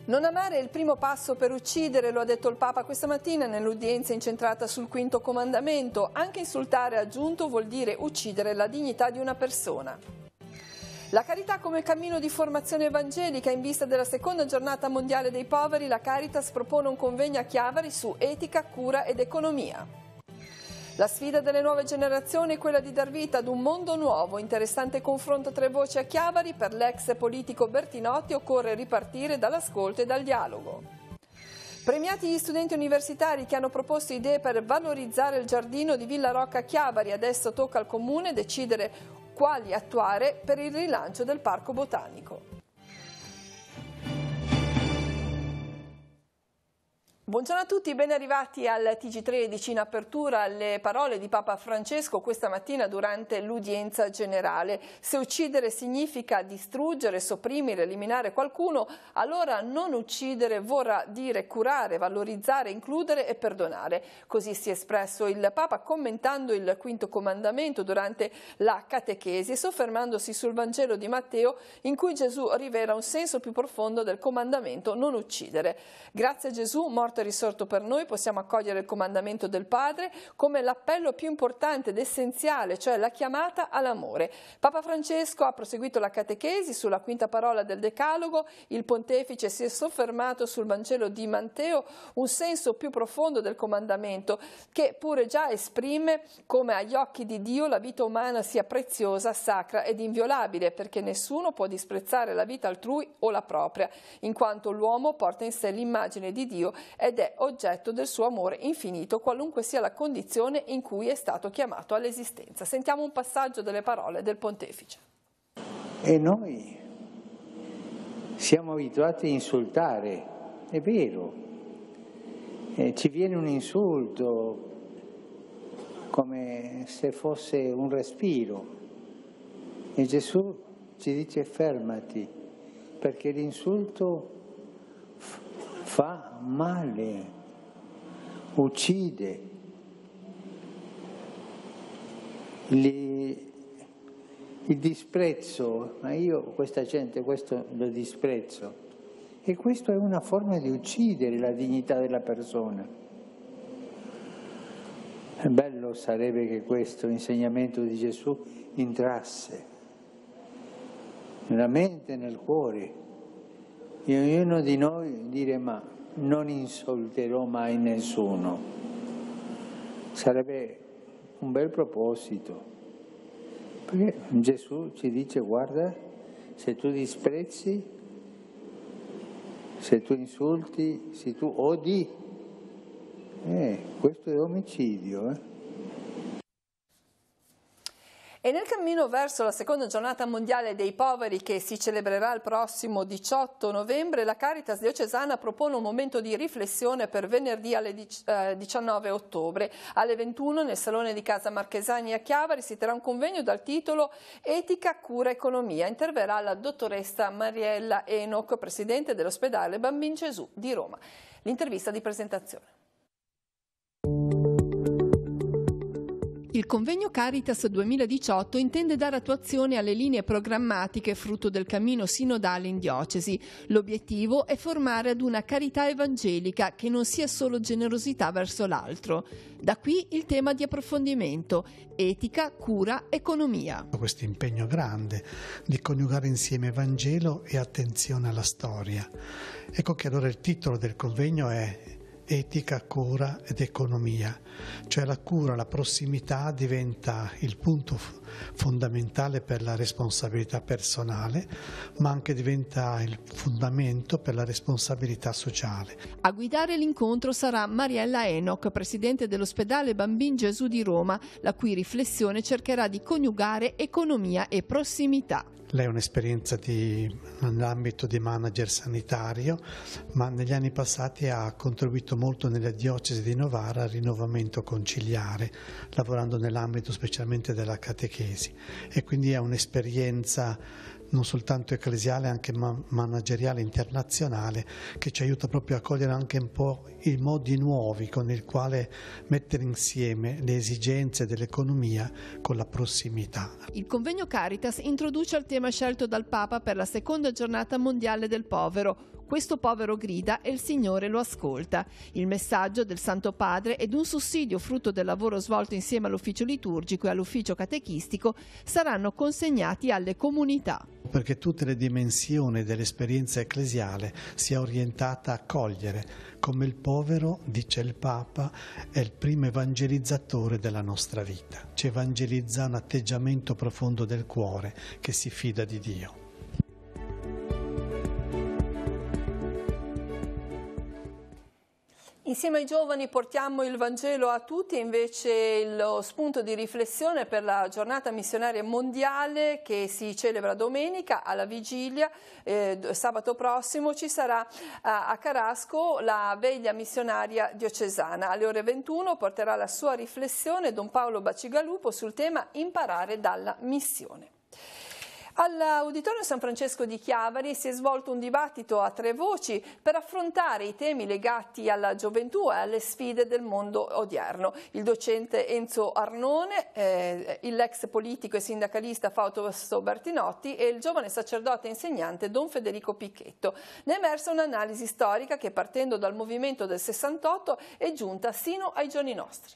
Non amare è il primo passo per uccidere, lo ha detto il Papa questa mattina nell'udienza incentrata sul quinto comandamento. Anche insultare, ha aggiunto, vuol dire uccidere la dignità di una persona. La carità come cammino di formazione evangelica. In vista della seconda giornata mondiale dei poveri, la Caritas propone un convegno a Chiavari su etica, cura ed economia. La sfida delle nuove generazioni è quella di dar vita ad un mondo nuovo. Interessante confronto tra voci a Chiavari. Per l'ex politico Bertinotti occorre ripartire dall'ascolto e dal dialogo. Premiati gli studenti universitari che hanno proposto idee per valorizzare il giardino di Villa Rocca a Chiavari. Adesso tocca al Comune decidere quali attuare per il rilancio del Parco Botanico. Buongiorno a tutti, ben arrivati al TG13. In apertura le parole di Papa Francesco questa mattina durante l'udienza generale. Se uccidere significa distruggere, sopprimere, eliminare qualcuno, allora non uccidere vorrà dire curare, valorizzare, includere e perdonare. Così si è espresso il Papa commentando il quinto comandamento durante la catechesi e soffermandosi sul Vangelo di Matteo, in cui Gesù rivela un senso più profondo del comandamento non uccidere. Grazie a Gesù, morto e risorto per noi, possiamo accogliere il comandamento del Padre come l'appello più importante ed essenziale, cioè la chiamata all'amore. Papa Francesco ha proseguito la catechesi sulla quinta parola del Decalogo. Il pontefice si è soffermato sul Vangelo di Matteo, un senso più profondo del comandamento che pure già esprime come agli occhi di Dio la vita umana sia preziosa, sacra ed inviolabile, perché nessuno può disprezzare la vita altrui o la propria, in quanto l'uomo porta in sé l'immagine di Dio ed è oggetto del suo amore infinito, qualunque sia la condizione in cui è stato chiamato all'esistenza. Sentiamo un passaggio delle parole del pontefice. E noi siamo abituati a insultare, è vero, ci viene un insulto come se fosse un respiro e Gesù ci dice fermati, perché l'insulto fa male, uccide. Il disprezzo, ma io questa gente questo lo disprezzo, e questo è una forma di uccidere la dignità della persona. Bello sarebbe che questo insegnamento di Gesù entrasse nella mente e nel cuore. E ognuno di noi dire ma non insulterò mai nessuno. Sarebbe un bel proposito. Perché Gesù ci dice guarda, se tu disprezzi, se tu insulti, se tu odi, questo è omicidio. E nel cammino verso la seconda giornata mondiale dei poveri, che si celebrerà il prossimo 18 novembre, la Caritas diocesana propone un momento di riflessione per venerdì alle 19 ottobre. Alle 21 nel Salone di Casa Marchesani a Chiavari si terrà un convegno dal titolo Etica, cura, economia. Interverrà la dottoressa Mariella Enoch, presidente dell'ospedale Bambin Gesù di Roma. L'intervista di presentazione. Il convegno Caritas 2018 intende dare attuazione alle linee programmatiche frutto del cammino sinodale in diocesi. L'obiettivo è formare ad una carità evangelica che non sia solo generosità verso l'altro. Da qui il tema di approfondimento: etica, cura, economia. Questo impegno grande di coniugare insieme Vangelo e attenzione alla storia. Ecco che allora il titolo del convegno è Etica, cura ed economia, cioè la cura, la prossimità diventa il punto fondamentale per la responsabilità personale, ma anche diventa il fondamento per la responsabilità sociale. A guidare l'incontro sarà Mariella Enoch, presidente dell'ospedale Bambin Gesù di Roma, la cui riflessione cercherà di coniugare economia e prossimità. Lei ha un'esperienza nell'ambito di manager sanitario, ma negli anni passati ha contribuito molto nella diocesi di Novara al rinnovamento conciliare, lavorando nell'ambito specialmente della catechesi, e quindi ha un'esperienza non soltanto ecclesiale, anche manageriale internazionale, che ci aiuta proprio a cogliere anche un po' i modi nuovi con il quale mettere insieme le esigenze dell'economia con la prossimità. Il convegno Caritas introduce il tema scelto dal Papa per la seconda giornata mondiale del povero: questo povero grida e il Signore lo ascolta. Il messaggio del Santo Padre ed un sussidio frutto del lavoro svolto insieme all'ufficio liturgico e all'ufficio catechistico saranno consegnati alle comunità. Perché tutte le dimensioni dell'esperienza ecclesiale sia orientata a cogliere come il povero, dice il Papa, è il primo evangelizzatore della nostra vita. Ci evangelizza un atteggiamento profondo del cuore che si fida di Dio. Insieme ai giovani portiamo il Vangelo a tutti, invece lo spunto di riflessione per la giornata missionaria mondiale che si celebra domenica alla vigilia, sabato prossimo ci sarà a Carasco la veglia missionaria diocesana. Alle ore 21 porterà la sua riflessione Don Paolo Bacigalupo sul tema Imparare dalla missione. All'Auditorio San Francesco di Chiavari si è svolto un dibattito a tre voci per affrontare i temi legati alla gioventù e alle sfide del mondo odierno. Il docente Enzo Arnone, l'ex politico e sindacalista Fausto Bertinotti e il giovane sacerdote e insegnante Don Federico Picchetto. Ne è emersa un'analisi storica che, partendo dal movimento del 68, è giunta sino ai giorni nostri.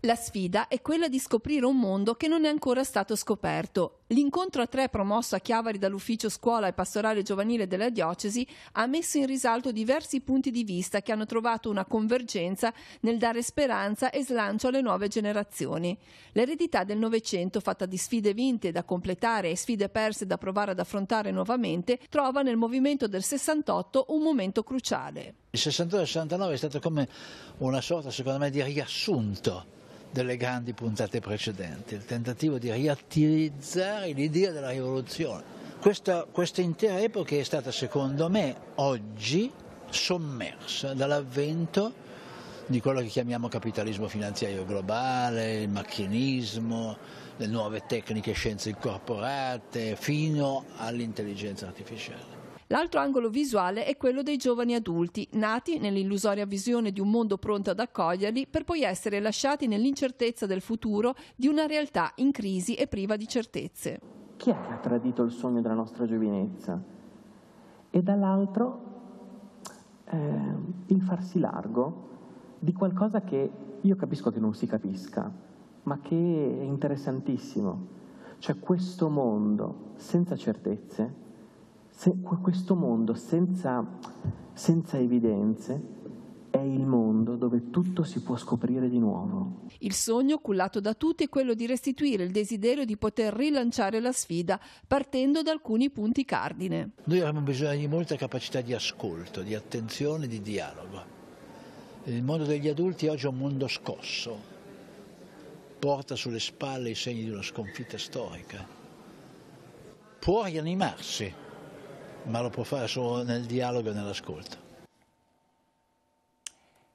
La sfida è quella di scoprire un mondo che non è ancora stato scoperto. L'incontro a tre promosso a Chiavari dall'Ufficio Scuola e Pastorale Giovanile della Diocesi ha messo in risalto diversi punti di vista che hanno trovato una convergenza nel dare speranza e slancio alle nuove generazioni. L'eredità del Novecento, fatta di sfide vinte da completare e sfide perse da provare ad affrontare nuovamente, trova nel movimento del 68 un momento cruciale. Il 62-69 è stato come una sorta, secondo me, di riassunto delle grandi puntate precedenti, il tentativo di riattivizzare l'idea della rivoluzione. Questa intera epoca è stata, secondo me, oggi sommersa dall'avvento di quello che chiamiamo capitalismo finanziario globale, il macchinismo, le nuove tecniche scienze incorporate, fino all'intelligenza artificiale. L'altro angolo visuale è quello dei giovani adulti, nati nell'illusoria visione di un mondo pronto ad accoglierli per poi essere lasciati nell'incertezza del futuro di una realtà in crisi e priva di certezze. Chi è che ha tradito il sogno della nostra giovinezza? E dall'altro il farsi largo di qualcosa che io capisco che non si capisca, ma che è interessantissimo. Cioè questo mondo senza certezze, questo mondo senza evidenze è il mondo dove tutto si può scoprire di nuovo. Il sogno cullato da tutti è quello di restituire il desiderio di poter rilanciare la sfida partendo da alcuni punti cardine. Noi abbiamo bisogno di molta capacità di ascolto, di attenzione, di dialogo. Il mondo degli adulti oggi è un mondo scosso, porta sulle spalle i segni di una sconfitta storica. Può rianimarsi, ma lo può fare solo nel dialogo e nell'ascolto.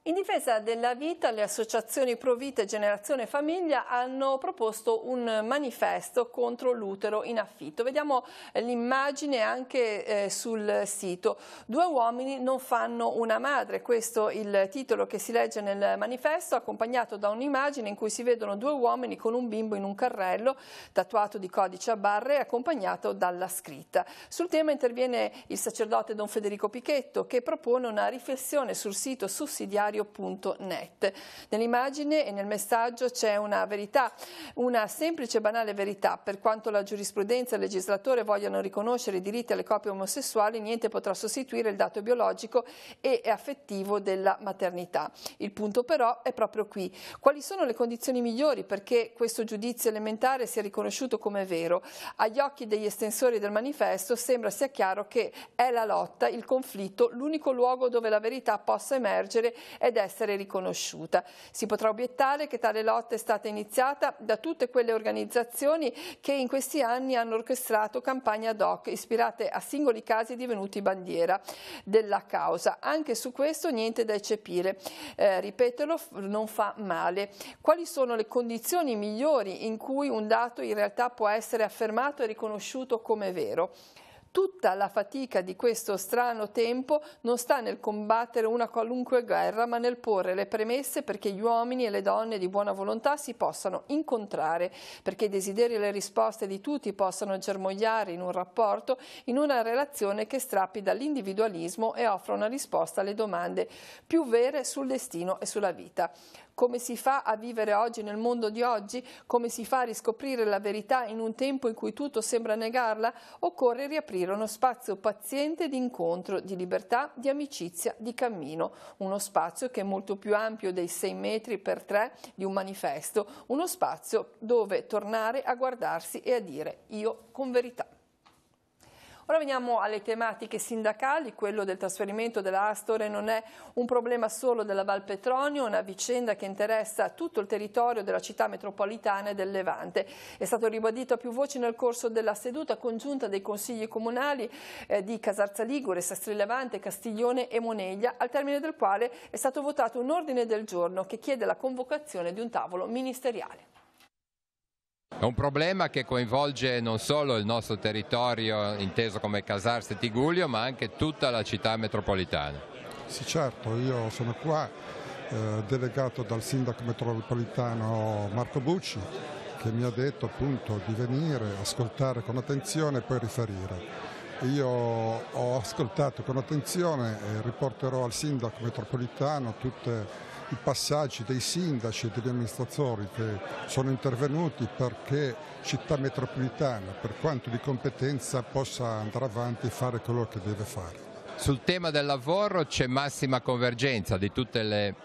In difesa della vita, le associazioni Pro Vita e Generazione Famiglia hanno proposto un manifesto contro l'utero in affitto. Vediamo l'immagine anche sul sito. 2 uomini non fanno una madre, questo è il titolo che si legge nel manifesto, accompagnato da un'immagine in cui si vedono 2 uomini con un bimbo in un carrello, tatuato di codice a barre e accompagnato dalla scritta. Sul tema interviene il sacerdote Don Federico Picchetto, che propone una riflessione sul sito sussidiario.net. Nell'immagine e nel messaggio c'è una verità, una semplice e banale verità. Per quanto la giurisprudenza e il legislatore vogliano riconoscere i diritti alle coppie omosessuali, niente potrà sostituire il dato biologico e affettivo della maternità. Il punto però è proprio qui. Quali sono le condizioni migliori perché questo giudizio elementare sia riconosciuto come vero? Agli occhi degli estensori del manifesto sembra sia chiaro che è la lotta, il conflitto, l'unico luogo dove la verità possa emergere ed essere riconosciuta. Si potrà obiettare che tale lotta è stata iniziata da tutte quelle organizzazioni che in questi anni hanno orchestrato campagne ad hoc ispirate a singoli casi divenuti bandiera della causa. Anche su questo niente da eccepire. Ripeterlo non fa male. Quali sono le condizioni migliori in cui un dato in realtà può essere affermato e riconosciuto come vero? Tutti Tutta la fatica di questo strano tempo non sta nel combattere una qualunque guerra, ma nel porre le premesse perché gli uomini e le donne di buona volontà si possano incontrare, perché i desideri e le risposte di tutti possano germogliare in un rapporto, in una relazione che strappi dall'individualismo e offra una risposta alle domande più vere sul destino e sulla vita. Come si fa a vivere oggi nel mondo di oggi? Come si fa a riscoprire la verità in un tempo in cui tutto sembra negarla? Occorre riaprire uno spazio paziente di incontro, di libertà, di amicizia, di cammino. Uno spazio che è molto più ampio dei 6 metri per 3 di un manifesto. Uno spazio dove tornare a guardarsi e a dire io con verità. Ora veniamo alle tematiche sindacali. Quello del trasferimento della Astore non è un problema solo della Val Petronio, è una vicenda che interessa tutto il territorio della città metropolitana e del Levante. È stato ribadito a più voci nel corso della seduta congiunta dei consigli comunali di Casarza Ligure, Sestri Levante, Castiglione e Moneglia, al termine del quale è stato votato un ordine del giorno che chiede la convocazione di un tavolo ministeriale. È un problema che coinvolge non solo il nostro territorio inteso come Casarza e Tigullio, ma anche tutta la città metropolitana. Sì, certo, io sono qua delegato dal sindaco metropolitano Marco Bucci, che mi ha detto appunto di venire, ascoltare con attenzione e poi riferire. Io ho ascoltato con attenzione e riporterò al sindaco metropolitano tutti i passaggi dei sindaci e degli amministratori che sono intervenuti perché città metropolitana, per quanto di competenza, possa andare avanti e fare quello che deve fare. Sul tema del lavoro c'è massima convergenza di tutte le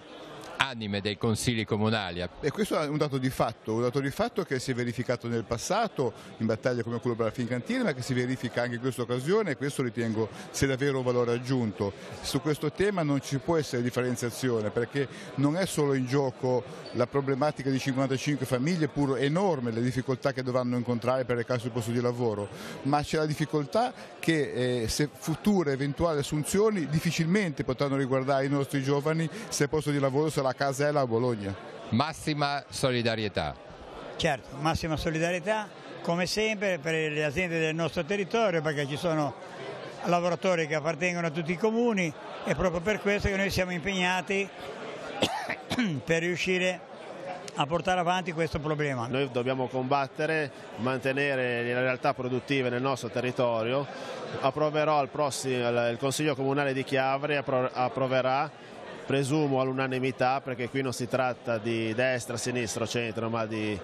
anime dei consigli comunali. E questo è un dato di fatto che si è verificato nel passato in battaglie come quello per la Fincantieri, ma che si verifica anche in questa occasione, e questo ritengo sia davvero un valore aggiunto. Su questo tema non ci può essere differenziazione, perché non è solo in gioco la problematica di 55 famiglie, pur enorme le difficoltà che dovranno incontrare per recarsi sul posto di lavoro, ma c'è la difficoltà che se future eventuali assunzioni difficilmente potranno riguardare i nostri giovani se il posto di lavoro sarà a Casella o a Bologna. Massima solidarietà. Certo, massima solidarietà come sempre per le aziende del nostro territorio, perché ci sono lavoratori che appartengono a tutti i comuni, e proprio per questo che noi siamo impegnati per riuscire a portare avanti questo problema. Noi dobbiamo combattere, mantenere le realtà produttive nel nostro territorio. Approverò il Consiglio Comunale di Chiavari, approverà, presumo all'unanimità, perché qui non si tratta di destra, sinistra o centro, ma di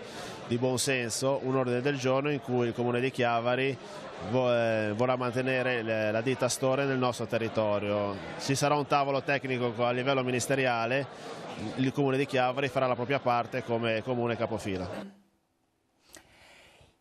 buon senso, un ordine del giorno in cui il Comune di Chiavari vorrà mantenere la ditta Astore nel nostro territorio. Ci sarà un tavolo tecnico a livello ministeriale, il Comune di Chiavari farà la propria parte come comune capofila.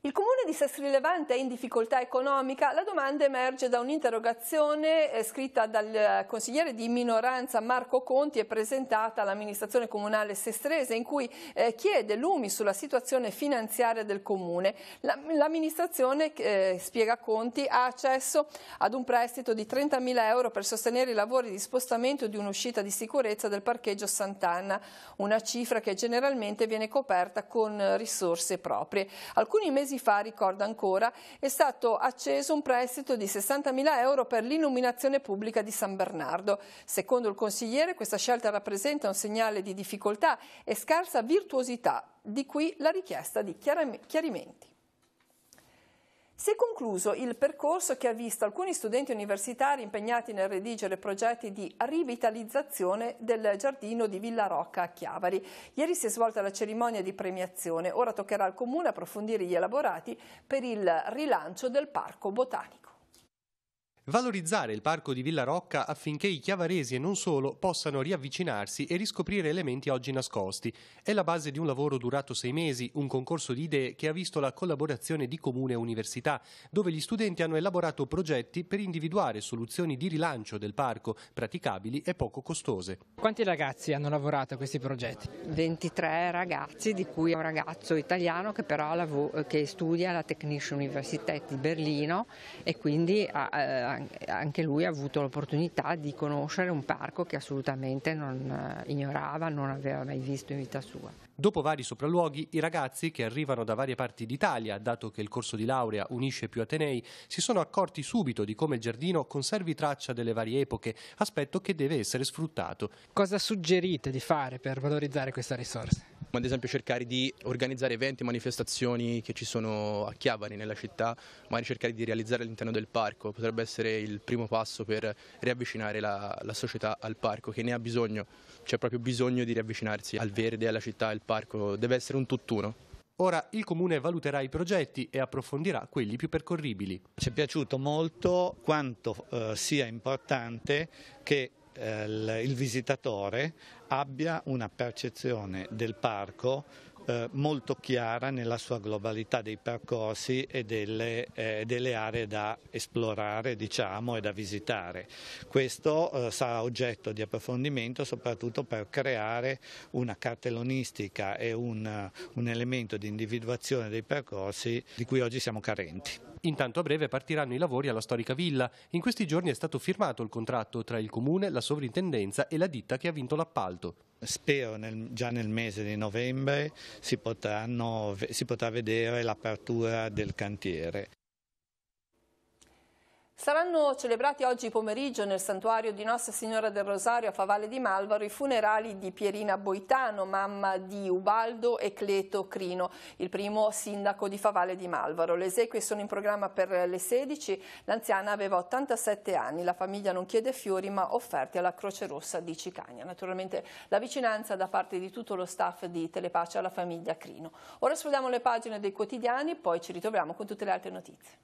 Il comune di Sestri Levante è in difficoltà economica? La domanda emerge da un'interrogazione scritta dal consigliere di minoranza Marco Conti e presentata all'amministrazione comunale sestrese, in cui chiede lumi sulla situazione finanziaria del comune. L'amministrazione, spiega Conti, ha accesso ad un prestito di 30.000 euro per sostenere i lavori di spostamento di un'uscita di sicurezza del parcheggio Sant'Anna, una cifra che generalmente viene coperta con risorse proprie. Alcuni mesi fa, ricorda ancora, è stato acceso un prestito di 60.000 euro per l'illuminazione pubblica di San Bernardo. Secondo il consigliere, questa scelta rappresenta un segnale di difficoltà e scarsa virtuosità, di qui la richiesta di chiarimenti. Si è concluso il percorso che ha visto alcuni studenti universitari impegnati nel redigere progetti di rivitalizzazione del giardino di Villa Rocca a Chiavari. Ieri si è svolta la cerimonia di premiazione, ora toccherà al Comune approfondire gli elaborati per il rilancio del parco botanico. Valorizzare il parco di Villa Rocca affinché i chiavaresi e non solo possano riavvicinarsi e riscoprire elementi oggi nascosti. È la base di un lavoro durato 6 mesi, un concorso di idee che ha visto la collaborazione di Comune e Università, dove gli studenti hanno elaborato progetti per individuare soluzioni di rilancio del parco praticabili e poco costose. Quanti ragazzi hanno lavorato a questi progetti? 23 ragazzi, di cui un ragazzo italiano che però che studia alla Technische Universität di Berlino e quindi anche lui ha avuto l'opportunità di conoscere un parco che assolutamente non ignorava, non aveva mai visto in vita sua. Dopo vari sopralluoghi, i ragazzi che arrivano da varie parti d'Italia, dato che il corso di laurea unisce più atenei, si sono accorti subito di come il giardino conservi traccia delle varie epoche, aspetto che deve essere sfruttato. Cosa suggerite di fare per valorizzare questa risorsa? Ad esempio cercare di organizzare eventi, manifestazioni che ci sono a Chiavari nella città, magari cercare di realizzare all'interno del parco, potrebbe essere il primo passo per riavvicinare la società al parco, che ne ha bisogno, c'è proprio bisogno di riavvicinarsi al verde, alla città, al parco, deve essere un tutt'uno. Ora il Comune valuterà i progetti e approfondirà quelli più percorribili. Ci è piaciuto molto quanto sia importante che il visitatore abbia una percezione del parco molto chiara nella sua globalità dei percorsi e delle aree da esplorare, diciamo, e da visitare. Questo sarà oggetto di approfondimento soprattutto per creare una cartellonistica e un elemento di individuazione dei percorsi di cui oggi siamo carenti. Intanto a breve partiranno i lavori alla storica villa. In questi giorni è stato firmato il contratto tra il Comune, la Sovrintendenza e la ditta che ha vinto l'appalto. Spero già nel mese di novembre si potrà vedere l'apertura del cantiere. Saranno celebrati oggi pomeriggio nel santuario di Nostra Signora del Rosario a Favale di Malvaro i funerali di Pierina Boitano, mamma di Ubaldo e Cleto Crino, il primo sindaco di Favale di Malvaro. Le esequie sono in programma per le 16, l'anziana aveva 87 anni, la famiglia non chiede fiori ma offerti alla Croce Rossa di Cicagna. Naturalmente la vicinanza da parte di tutto lo staff di Telepace alla famiglia Crino. Ora sfogliamo le pagine dei quotidiani, poi ci ritroviamo con tutte le altre notizie.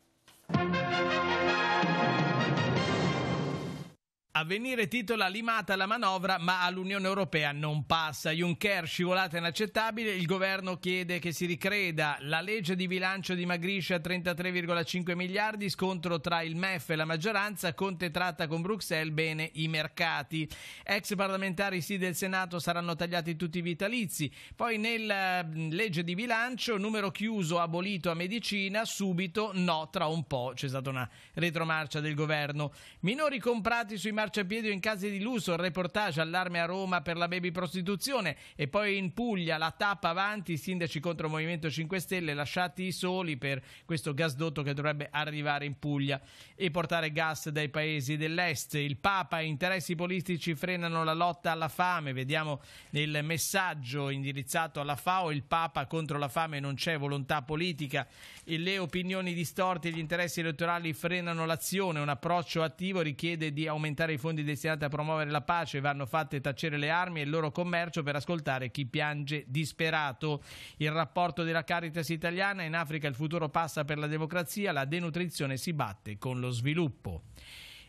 Avvenire titola limata la manovra ma all'Unione Europea non passa. Juncker, scivolata inaccettabile, il governo chiede che si ricreda. La legge di bilancio dimagrisce a 33,5 miliardi, scontro tra il MEF e la maggioranza, Conte tratta con Bruxelles, bene i mercati. Ex parlamentari sì del Senato saranno tagliati tutti i vitalizi. Poi nella legge di bilancio, numero chiuso abolito a medicina, subito no tra un po'. C'è stata una retromarcia del governo. Minori comprati sui marciapiedi o in case di lusso, il reportage, allarme a Roma per la baby prostituzione. E poi in Puglia la tappa avanti, i sindaci contro il Movimento 5 Stelle lasciati soli per questo gasdotto che dovrebbe arrivare in Puglia e portare gas dai paesi dell'est. Il Papa e interessi politici frenano la lotta alla fame. Vediamo nel messaggio indirizzato alla FAO: il Papa contro la fame, non c'è volontà politica. E le opinioni distorte e gli interessi elettorali frenano l'azione. Un approccio attivo richiede di aumentare i fondi destinati a promuovere la pace, vanno fatte tacere le armi e il loro commercio per ascoltare chi piange disperato. Il rapporto della Caritas italiana: in Africa il futuro passa per la democrazia, la denutrizione si batte con lo sviluppo.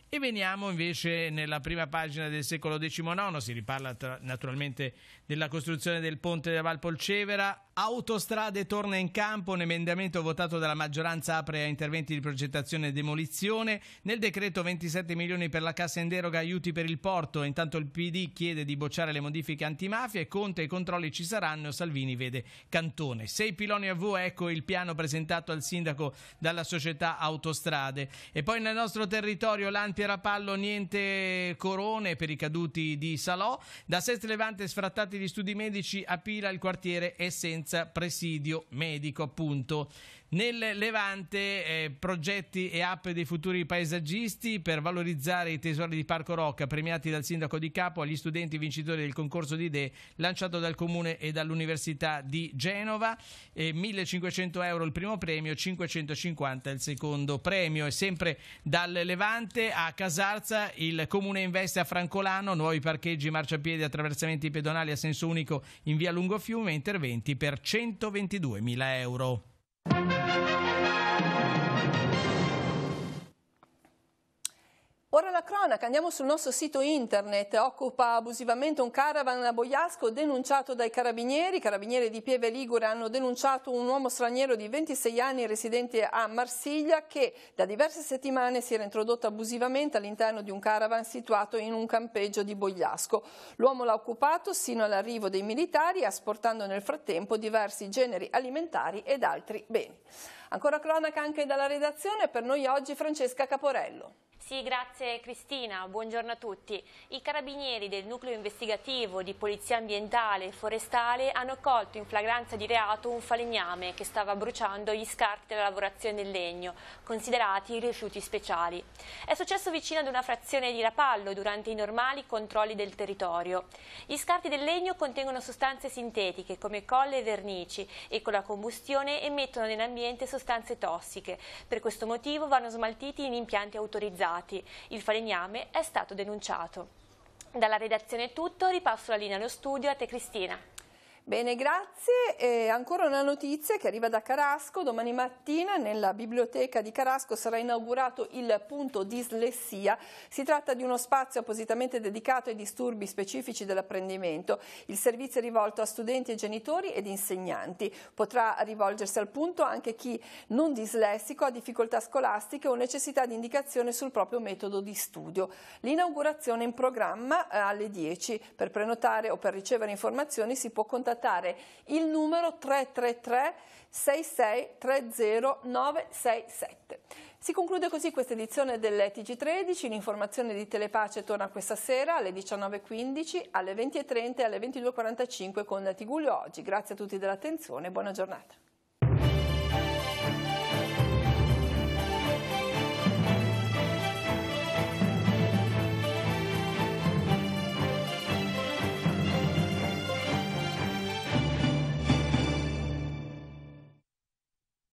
E veniamo invece nella prima pagina del Secolo XIX, si riparla naturalmente della costruzione del ponte della Valpolcevera. Autostrade torna in campo, un emendamento votato dalla maggioranza apre a interventi di progettazione e demolizione. Nel decreto 27 milioni per la cassa in deroga, aiuti per il porto. Intanto il PD chiede di bocciare le modifiche antimafia e Conte e i controlli ci saranno, Salvini vede Cantone. 6 piloni a V, ecco il piano presentato al sindaco dalla società Autostrade. E poi nel nostro territorio l'Anpia Rapallo, niente corone per i caduti di Salò. Da Sest Levante sfrattati gli studi medici, a Pila il quartiere è senza presidio medico, appunto. Nel Levante progetti e app dei futuri paesaggisti per valorizzare i tesori di Parco Rocca, premiati dal sindaco di Capo agli studenti vincitori del concorso di idee lanciato dal Comune e dall'Università di Genova. 1.500 euro il primo premio, 550 il secondo premio. E sempre dal Levante a Casarza il Comune investe a Francolano, nuovi parcheggi, marciapiedi, attraversamenti pedonali a senso unico in via Lungofiume, interventi per 122.000 euro. Ora la cronaca, andiamo sul nostro sito internet. Occupa abusivamente un caravan a Bogliasco denunciato dai carabinieri. I carabinieri di Pieve Ligure hanno denunciato un uomo straniero di 26 anni residente a Marsiglia che da diverse settimane si era introdotto abusivamente all'interno di un caravan situato in un campeggio di Bogliasco. L'uomo l'ha occupato sino all'arrivo dei militari, asportando nel frattempo diversi generi alimentari ed altri beni. Ancora cronaca anche dalla redazione, per noi oggi Francesca Caporello. Sì, grazie Cristina, buongiorno a tutti. I carabinieri del nucleo investigativo di Polizia Ambientale e Forestale hanno colto in flagranza di reato un falegname che stava bruciando gli scarti della lavorazione del legno, considerati rifiuti speciali. È successo vicino ad una frazione di Rapallo durante i normali controlli del territorio. Gli scarti del legno contengono sostanze sintetiche come colle e vernici e con la combustione emettono nell'ambiente sostanze tossiche. Per questo motivo vanno smaltiti in impianti autorizzati. Il falegname è stato denunciato. Dalla redazione è tutto, ripasso la linea allo studio a te Cristina. Bene, grazie. E ancora una notizia che arriva da Carasco. Domani mattina nella biblioteca di Carasco sarà inaugurato il punto dislessia. Si tratta di uno spazio appositamente dedicato ai disturbi specifici dell'apprendimento. Il servizio è rivolto a studenti e genitori ed insegnanti. Potrà rivolgersi al punto anche chi non dislessico ha difficoltà scolastiche o necessità di indicazione sul proprio metodo di studio. L'inaugurazione è in programma alle 10. Per prenotare o per ricevere informazioni si può contattare il numero 333 6630 967. Si conclude così questa edizione del TG13. L'informazione di Telepace torna questa sera alle 19.15, alle 20.30 e alle 22.45 con Tigullio Oggi. Grazie a tutti dell'attenzione e buona giornata.